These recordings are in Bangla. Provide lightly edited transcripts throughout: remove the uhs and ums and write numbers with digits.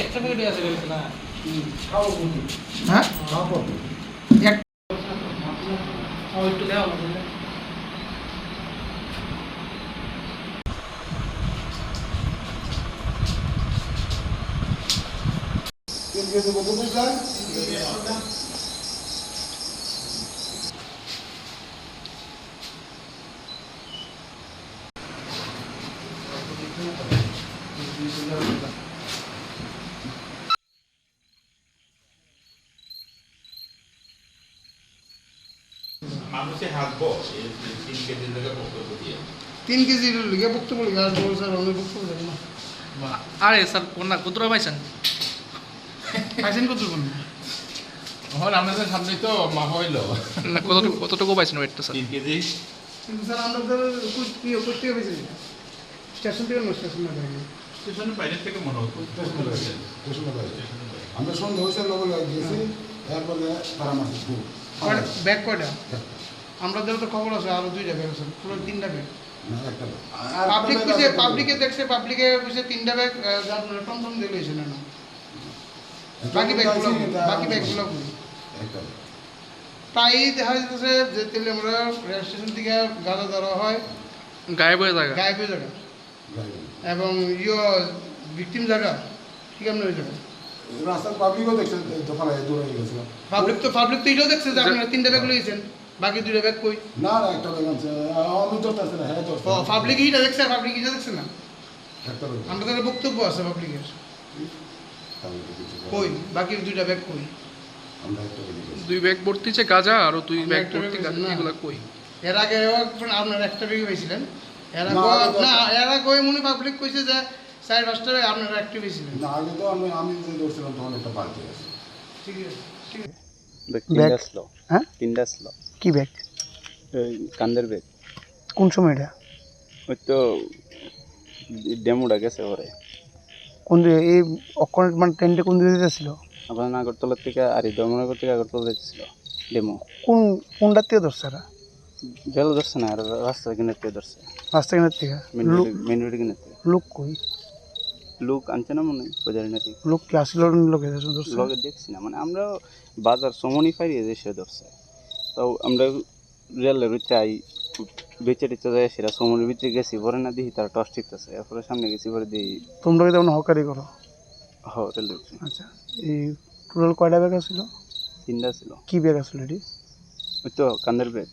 একটা প্যাকেট আছে না হ্যাঁ একটু দেওয়া হবে মানুষে হাসবো 3 কেজির জায়গা বক্তব্য দিয়ে 3 কেজির লিগে বক্তব্য লিগে আর বড় স্যার অনেক বক্তব্য দেন না আরে স্যার কোনটা কতটা পাইছেন পাইছেন কত কোন এখন আমাদের সামনে তো মা হইলো না কতটুকু পাইছেন ওয়েটটা স্যার 3 কেজি কিন্তু স্যার আমরা তো কি করতে হবে স্টেশন থেকে স্টেশন না যাই স্টেশনের বাইরে থেকে মনে হতো আমরা সন্ধ্যা হয়েছে লগে গিয়েছি এরপরে তারা মাসে ব্যাগ কয়টা আমরা যেটা তো খবর আছে আরো 2টা ব্যাগ আছে পুরো 3টা ব্যাগ একটা পাবলিক কইছে পাবলিকে দেখছে পাবলিকে কইছে 3টা ব্যাগ আপনারা টমটম দিয়ে লইছেন না বাকি ব্যাগগুলো কই একটা তাই দেখা যাচ্ছে যে তেলিয়ামুড়া রেল স্টেশন থেকে গাড়া ধরা হয় গায়েব হয়ে জায়গা এবং ভিকটিম জায়গা ঠিক আছে ওই জায়গা রাস্তার পাবলিকও দেখছে দোকানে দৌড়ে গেছিল পাবলিক তো এটাও দেখছে যে আপনারা 3টা ব্যাগ লইছেন বাকি 2টা ব্যাগ কই না একটা ব্যাগ আছে আমি তো আছে না হ্যাঁ তো পাবলিক এটা দেখছে পাবলিক এটা দেখছে না একটা ব্যাগ আমরা তাদের বক্তব্য আছে পাবলিকের কই বাকি 2টা ব্যাগ কই আমরা একটা ব্যাগ 2 ব্যাগ ভর্তি যে গাঁজা আর 2 ব্যাগ একটা ভর্তি ব্যাগ গাঁজা না। এগুলা কই এর আগে আপনারা একটা ব্যাগ পাইছিলেন এর না, আগে না এর আগে মনে পাবলিক কইছে যে 4-5টা ব্যাগ আপনারা একটা পাইছিলেন না আগে তো আমি যে দৌড়ছিলাম তখন একটা পার্টি আছে ঠিক আছে ঠিক আছে ব্যাগ আসলো হ্যাঁ তিনটা আসলো কি ব্যাগ ওই কান্দের ব্যাগ কোন সময় এটা ওই তো ডেমোটা গেছে ওরে কোন এই অক্ষর মানে ট্রেনটা কোন দিকে যাচ্ছিল আপনার আগরতলার থেকে আর এই ধর্মনগর থেকে আগরতলা যাচ্ছিল ডেমো কোনটার থেকে ধরছে এরা জল ধরছে না আর রাস্তার কিনার থেকে ধরছে রাস্তাঘাটের থেকে মেন রোড কিনার থেকে লোক কই লোক আনছে না মনে হয় বাজারে নাকি লোক কি আসিল লোকে ধরছে লগে দেখছি না মানে আমরা বাজার সমনি ফাইরিয়ে দেশে ধরছে তাও আমরা রেলের চাই বেচে টেচে যায় সেটা সমনির ভিতরে গেছি পরে না দেখি তারা টস টিপতেছে এরপরে সামনে গেছি পরে দিই তোমরা কি তেমন হকারি করো রেলের আচ্ছা এই টোটাল কয়টা ব্যাগ আসছিল তিনটা ছিল কি ব্যাগ আসছিল এটি ওই তো কান্দের ব্যাগ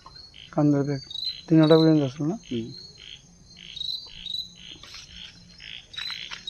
কান্দার ব্যাগ 3টা পর্যন্ত আসছিল না হুম